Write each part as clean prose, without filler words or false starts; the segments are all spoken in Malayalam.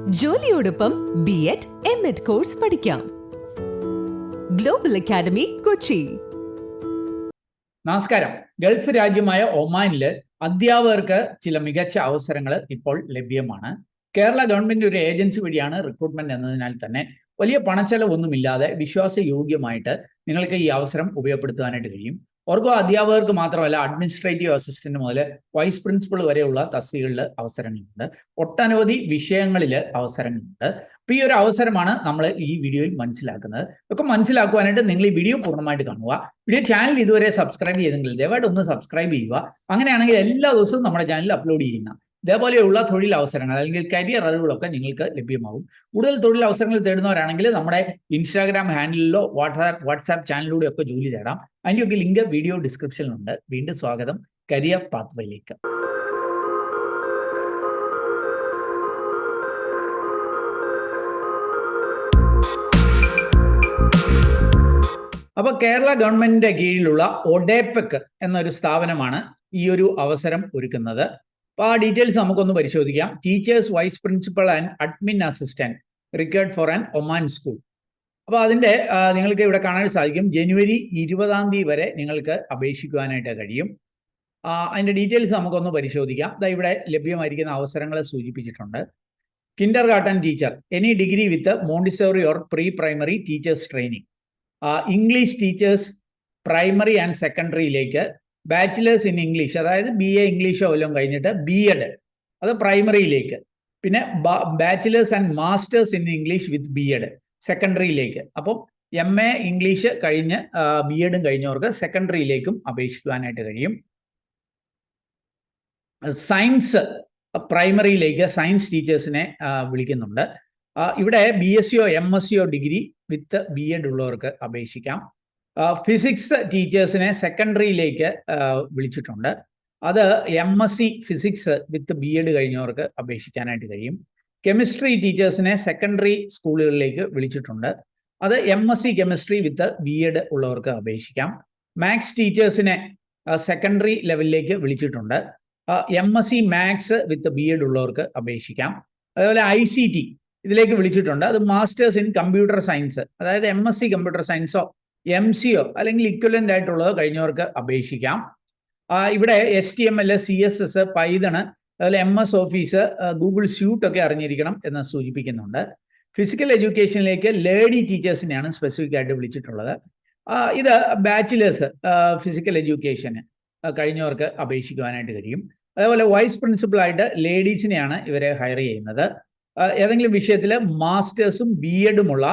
ജോലിയോടൊപ്പം B.Ed, M.Ed കോഴ്സ് പഠിക്കാം. Global academy, Kochi. നമസ്കാരം. ഗൾഫ് രാജ്യമായ ഒമാനില് അധ്യാപകർക്ക് ചില മികച്ച അവസരങ്ങൾ ഇപ്പോൾ ലഭ്യമാണ്. കേരള ഗവൺമെന്റ് ഒരു ഏജൻസി വഴിയാണ് റിക്രൂട്ട്മെന്റ് എന്നതിനാൽ തന്നെ വലിയ പണച്ചെലവൊന്നുമില്ലാതെ വിശ്വാസയോഗ്യമായിട്ട് നിങ്ങൾക്ക് ഈ അവസരം ഉപയോഗപ്പെടുത്താനായിട്ട് കഴിയും. ഓർക്കുക, അധ്യാപകർക്ക് മാത്രമല്ല, അഡ്മിനിസ്ട്രേറ്റീവ് അസിസ്റ്റന്റ് മുതൽ വൈസ് പ്രിൻസിപ്പൾ വരെയുള്ള തസ്തികകളിൽ അവസരങ്ങളുണ്ട്. ഒട്ടനവധി വിഷയങ്ങളിൽ അവസരങ്ങളുണ്ട്. അപ്പോൾ ഈ ഒരു അവസരമാണ് നമ്മൾ ഈ വീഡിയോയിൽ മനസ്സിലാക്കുന്നത്. ഇതൊക്കെ മനസ്സിലാക്കുവാനായിട്ട് നിങ്ങൾ ഈ വീഡിയോ പൂർണ്ണമായിട്ട് കാണുക. ചാനൽ ഇതുവരെ സബ്സ്ക്രൈബ് ചെയ്തെങ്കിൽ ദയവായിട്ട് ഒന്ന് സബ്സ്ക്രൈബ് ചെയ്യുക. അങ്ങനെയാണെങ്കിൽ എല്ലാ ദിവസവും നമ്മുടെ ചാനലിൽ അപ്ലോഡ് ചെയ്യുന്ന ഇതേപോലെയുള്ള തൊഴിലവസരങ്ങൾ അല്ലെങ്കിൽ കരിയർ അറിവുകളൊക്കെ നിങ്ങൾക്ക് ലഭ്യമാകും. കൂടുതൽ തൊഴിലവസരങ്ങൾ തേടുന്നവരാണെങ്കിൽ നമ്മുടെ ഇൻസ്റ്റാഗ്രാം ഹാൻഡിലോ വാട്സാപ്പ് ചാനലിലൂടെയോ ഒക്കെ ജോലി തേടാം. അതിൻ്റെയൊക്കെ ലിങ്ക് വീഡിയോ ഡിസ്ക്രിപ്ഷനിലുണ്ട്. വീണ്ടും സ്വാഗതം കരിയർ പാത്വേയിലേക്ക്. അപ്പോൾ കേരള ഗവൺമെന്റിന്റെ കീഴിലുള്ള ഒഡേപെക് എന്നൊരു സ്ഥാപനമാണ് ഈ ഒരു അവസരം ഒരുക്കുന്നത്. അപ്പോൾ ആ ഡീറ്റെയിൽസ് നമുക്കൊന്ന് പരിശോധിക്കാം. Teachers, vice principal and admin assistant required for an Oman school. അപ്പോൾ അതിൻ്റെ നിങ്ങൾക്ക് ഇവിടെ കാണാൻ സാധിക്കും. ജനുവരി 20 വരെ നിങ്ങൾക്ക് അപേക്ഷിക്കുവാനായിട്ട് കഴിയും. അതിൻ്റെ ഡീറ്റെയിൽസ് നമുക്കൊന്ന് പരിശോധിക്കാം. ഇവിടെ ലഭ്യമായിരിക്കുന്ന അവസരങ്ങളെ സൂചിപ്പിച്ചിട്ടുണ്ട്. Kindergarten teacher, any degree with Montessori or pre primary teachers training. English teachers primary and സെക്കൻഡറിയിലേക്ക് ബാച്ചിലേഴ്സ് ഇൻ ഇംഗ്ലീഷ്, അതായത് BA ഇംഗ്ലീഷോ വല്ലതും കഴിഞ്ഞിട്ട് B.Ed അത് പ്രൈമറിയിലേക്ക്. പിന്നെ bachelors and masters in English with B.Ed സെക്കൻഡറിയിലേക്ക്. അപ്പം MA ഇംഗ്ലീഷ് കഴിഞ്ഞ് B.Edഉം കഴിഞ്ഞവർക്ക് സെക്കൻഡറിയിലേക്കും അപേക്ഷിക്കുവാനായിട്ട് കഴിയും. സയൻസ് പ്രൈമറിയിലേക്ക് സയൻസ് ടീച്ചേഴ്സിനെ വിളിക്കുന്നുണ്ട്. ഇവിടെ BScയോ MScയോ ഡിഗ്രി വിത്ത് B.Ed ഉള്ളവർക്ക് അപേക്ഷിക്കാം. ഫിസിക്സ് ടീച്ചേഴ്സിനെ സെക്കൻഡറിയിലേക്ക് വിളിച്ചിട്ടുണ്ട്. അത് MSc ഫിസിക്സ് വിത്ത് B.Ed കഴിഞ്ഞവർക്ക് അപേക്ഷിക്കാനായിട്ട് കഴിയും. കെമിസ്ട്രി ടീച്ചേഴ്സിനെ സെക്കൻഡറി സ്കൂളുകളിലേക്ക് വിളിച്ചിട്ടുണ്ട്. അത് MSc കെമിസ്ട്രി വിത്ത് B.Ed ഉള്ളവർക്ക് അപേക്ഷിക്കാം. മാത്സ് ടീച്ചേഴ്സിനെ സെക്കൻഡറി ലെവലിലേക്ക് വിളിച്ചിട്ടുണ്ട്. MSc മാത്സ് വിത്ത് B.Ed ഉള്ളവർക്ക് അപേക്ഷിക്കാം. അതുപോലെ ICT ഇതിലേക്ക് വിളിച്ചിട്ടുണ്ട്. അത് മാസ്റ്റേഴ്സ് ഇൻ കമ്പ്യൂട്ടർ സയൻസ്, അതായത് MSc കമ്പ്യൂട്ടർ സയൻസോ MCയോ അല്ലെങ്കിൽ ഇക്വലന്റ് ആയിട്ടുള്ളതോ കഴിഞ്ഞവർക്ക് അപേക്ഷിക്കാം. ഇവിടെ HTML, CSS, പൈതൺ, അതുപോലെ MS ഓഫീസ്, ഗൂഗിൾ സ്യൂട്ട് ഒക്കെ അറിഞ്ഞിരിക്കണം എന്ന് സൂചിപ്പിക്കുന്നുണ്ട്. ഫിസിക്കൽ എഡ്യൂക്കേഷനിലേക്ക് ലേഡി ടീച്ചേഴ്സിനെയാണ് സ്പെസിഫിക് ആയിട്ട് വിളിച്ചിട്ടുള്ളത്. ഇത് ബാച്ചിലേഴ്സ് ഫിസിക്കൽ എഡ്യൂക്കേഷന് കഴിഞ്ഞവർക്ക് അപേക്ഷിക്കുവാനായിട്ട് കഴിയും. അതേപോലെ വൈസ് പ്രിൻസിപ്പളായിട്ട് ലേഡീസിനെയാണ് ഇവരെ ഹയർ ചെയ്യുന്നത്. ഏതെങ്കിലും വിഷയത്തിൽ മാസ്റ്റേഴ്സും B.Edഉമുള്ള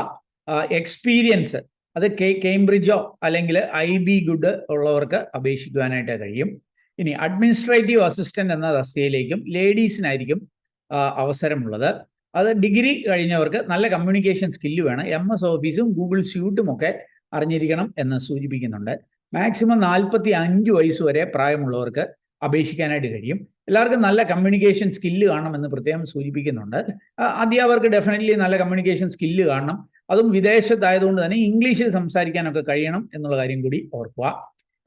എക്സ്പീരിയൻസ്, അത് കേംബ്രിഡ്ജോ അല്ലെങ്കിൽ IB ഗുഡ് ഉള്ളവർക്ക് അപേക്ഷിക്കുവാനായിട്ട് കഴിയും. ഇനി അഡ്മിനിസ്ട്രേറ്റീവ് അസിസ്റ്റന്റ് എന്ന തസ്തികയിലേക്കും ലേഡീസിനായിരിക്കും അവസരമുള്ളത്. അത് ഡിഗ്രി കഴിഞ്ഞവർക്ക് നല്ല കമ്മ്യൂണിക്കേഷൻ സ്കില്ല് വേണം. MS ഓഫീസും ഗൂഗിൾ സ്യൂട്ടും ഒക്കെ അറിഞ്ഞിരിക്കണം എന്ന് സൂചിപ്പിക്കുന്നുണ്ട്. മാക്സിമം 45 വയസ്സ് വരെ പ്രായമുള്ളവർക്ക് അപേക്ഷിക്കാനായിട്ട് കഴിയും. എല്ലാവർക്കും നല്ല കമ്മ്യൂണിക്കേഷൻ സ്കില്ല് കാണണമെന്ന് പ്രത്യേകം സൂചിപ്പിക്കുന്നുണ്ട്. അധ്യാപകർക്ക് ഡെഫിനറ്റ്ലി നല്ല കമ്മ്യൂണിക്കേഷൻ സ്കില്ല് കാണണം. അതും വിദേശത്തായതുകൊണ്ട് തന്നെ ഇംഗ്ലീഷിൽ സംസാരിക്കാനൊക്കെ കഴിയണം എന്നുള്ള കാര്യം കൂടി ഓർക്കുക.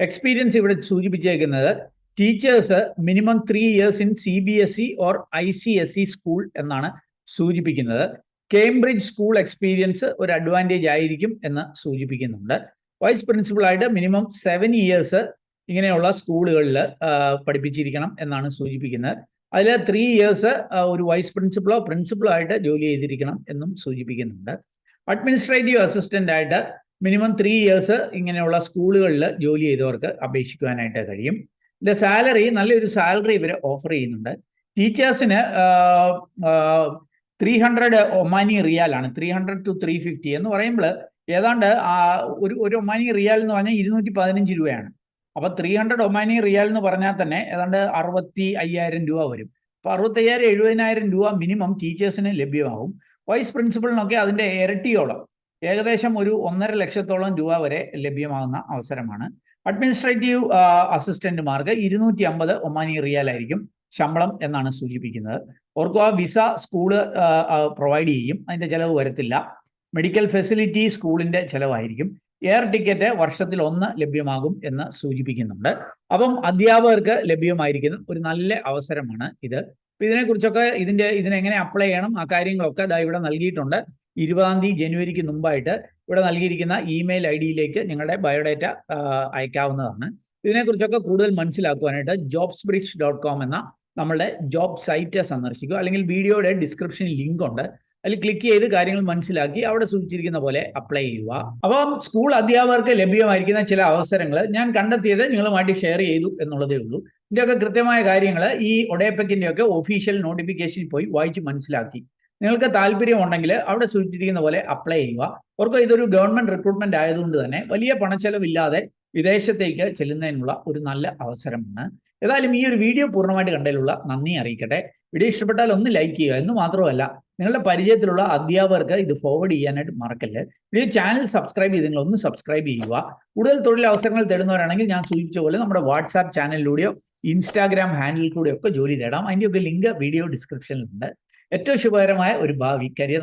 എക്സ്പീരിയൻസ് ഇവിടെ സൂചിപ്പിച്ചേക്കുന്നത് teachers minimum 3 years in CBSE or ICSE school എന്നാണ് സൂചിപ്പിക്കുന്നത്. കേംബ്രിഡ്ജ് സ്കൂൾ എക്സ്പീരിയൻസ് ഒരു അഡ്വാൻറ്റേജ് ആയിരിക്കും എന്ന് സൂചിപ്പിക്കുന്നുണ്ട്. വൈസ് പ്രിൻസിപ്പളായിട്ട് മിനിമം 7 ഇയേഴ്സ് ഇങ്ങനെയുള്ള സ്കൂളുകളിൽ പഠിപ്പിച്ചിരിക്കണം എന്നാണ് സൂചിപ്പിക്കുന്നത്. അതിൽ 3 ഇയേഴ്സ് ഒരു വൈസ് പ്രിൻസിപ്പളോ പ്രിൻസിപ്പളോ ആയിട്ട് ജോലി ചെയ്തിരിക്കണം എന്നും സൂചിപ്പിക്കുന്നുണ്ട്. അഡ്മിനിസ്ട്രേറ്റീവ് അസിസ്റ്റന്റ് ആയിട്ട് മിനിമം 3 ഇയേഴ്സ് ഇങ്ങനെയുള്ള സ്കൂളുകളിൽ ജോലി ചെയ്തവർക്ക് അപേക്ഷിക്കുവാനായിട്ട് കഴിയും. ഇതിന്റെ സാലറി, നല്ലൊരു സാലറി ഇവർ ഓഫർ ചെയ്യുന്നുണ്ട്. ടീച്ചേഴ്സിന് 300 ഒമാനി റിയാലാണ്. 300 to 350 എന്ന് പറയുമ്പോൾ ഏതാണ്ട് ഒരു ഒമാനി റിയാൽ എന്ന് പറഞ്ഞാൽ 215 രൂപയാണ്. അപ്പോൾ 300 ഒമാനി റിയാൽ എന്ന് പറഞ്ഞാൽ തന്നെ ഏതാണ്ട് 65,000 രൂപ വരും. അപ്പോൾ 65,000-70,000 രൂപ മിനിമം ടീച്ചേഴ്സിന് ലഭ്യമാകും. വൈസ് പ്രിൻസിപ്പളിനൊക്കെ അതിൻ്റെ ഇരട്ടിയോളം, ഏകദേശം ഒരു 1.5 ലക്ഷത്തോളം രൂപ വരെ ലഭ്യമാകുന്ന അവസരമാണ്. അഡ്മിനിസ്ട്രേറ്റീവ് അസിസ്റ്റന്റുമാർക്ക് 250 ഒമാനി റിയാൽ ആയിരിക്കും ശമ്പളം എന്നാണ് സൂചിപ്പിക്കുന്നത്. ഓർക്കുക, വിസ സ്കൂള് പ്രൊവൈഡ് ചെയ്യും, അതിൻ്റെ ചിലവ് വരത്തില്ല. മെഡിക്കൽ ഫെസിലിറ്റി സ്കൂളിൻ്റെ ചിലവായിരിക്കും. എയർ ടിക്കറ്റ് വർഷത്തിൽ 1 ലഭ്യമാകും എന്ന് സൂചിപ്പിക്കുന്നുണ്ട്. അപ്പം അധ്യാപകർക്ക് ലഭ്യമായിരിക്കുന്ന ഒരു നല്ല അവസരമാണ് ഇത്. അപ്പോൾ ഇതിനെക്കുറിച്ചൊക്കെ ഇതിനെങ്ങനെ അപ്ലൈ ചെയ്യണം ആ കാര്യങ്ങളൊക്കെ ഇവിടെ നൽകിയിട്ടുണ്ട്. 20 ജനുവരിക്ക് മുമ്പായിട്ട് ഇവിടെ നൽകിയിരിക്കുന്ന ഇമെയിൽ ID-യിലേക്ക് നിങ്ങളുടെ ബയോഡേറ്റ അയക്കാവുന്നതാണ്. ഇതിനെക്കുറിച്ചൊക്കെ കൂടുതൽ മനസ്സിലാക്കുവാനായിട്ട് jobsbridge.com എന്ന നമ്മളുടെ ജോബ് സൈറ്റ് സന്ദർശിക്കുക. അല്ലെങ്കിൽ വീഡിയോയുടെ ഡിസ്ക്രിപ്ഷനിൽ ലിങ്ക് ഉണ്ട്, അതിൽ ക്ലിക്ക് ചെയ്ത് കാര്യങ്ങൾ മനസ്സിലാക്കി അവിടെ സൂചിച്ചിരിക്കുന്ന പോലെ അപ്ലൈ ചെയ്യുക. അപ്പം സ്കൂൾ അധ്യാപകർക്ക് ലഭ്യമായിരിക്കുന്ന ചില അവസരങ്ങൾ ഞാൻ കണ്ടെത്തിയത് നിങ്ങളുമായിട്ട് ഷെയർ ചെയ്തു എന്നുള്ളതേ ഉള്ളൂ. ഇതിൻ്റെയൊക്കെ കൃത്യമായ കാര്യങ്ങൾ ഈ ഒഡേപെക്കിൻ്റെയൊക്കെ ഒഫീഷ്യൽ നോട്ടിഫിക്കേഷനിൽ പോയി വായിച്ച് മനസ്സിലാക്കി നിങ്ങൾക്ക് താല്പര്യമുണ്ടെങ്കിൽ അവിടെ സൂചിച്ചിരിക്കുന്ന പോലെ അപ്ലൈ ചെയ്യുക. ഓർക്കുക, ഇതൊരു ഗവൺമെന്റ് റിക്രൂട്ട്മെന്റ് ആയതുകൊണ്ട് തന്നെ വലിയ പണച്ചെലവില്ലാതെ വിദേശത്തേക്ക് ചെല്ലുന്നതിനുള്ള ഒരു നല്ല അവസരമാണ്. ഏതായാലും ഈ ഒരു വീഡിയോ പൂർണ്ണമായിട്ട് കണ്ടതിലുള്ള നന്ദി അറിയിക്കട്ടെ. വീഡിയോ ഇഷ്ടപ്പെട്ടാൽ ഒന്ന് ലൈക്ക് ചെയ്യുക എന്ന് മാത്രമല്ല നിങ്ങളുടെ പരിചയത്തിലുള്ള അധ്യാപകർക്ക് ഇത് ഫോർവേഡ് ചെയ്യാനായിട്ട് മറക്കല്ലേ. വീഡിയോ ചാനൽ സബ്സ്ക്രൈബ് ചെയ്ത് നിങ്ങൾ ഒന്ന് സബ്സ്ക്രൈബ് ചെയ്യുക. കൂടുതൽ തൊഴിൽ അവസരങ്ങൾ തേടുന്നവരാണെങ്കിൽ ഞാൻ സൂചിപ്പിച്ച പോലെ നമ്മുടെ വാട്സാപ്പ് ചാനലിലൂടെയോ ഇൻസ്റ്റാഗ്രാം ഹാൻഡിൽ കൂടെയോ ഒക്കെ ജോലി തേടാം. അതിൻ്റെയൊക്കെ ലിങ്ക് വീഡിയോ ഡിസ്ക്രിപ്ഷനിലുണ്ട്. ഏറ്റവും ശുഭകരമായ ഒരു ഭാവി കരിയർ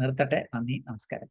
നിർത്തട്ടെ. നന്ദി, നമസ്കാരം.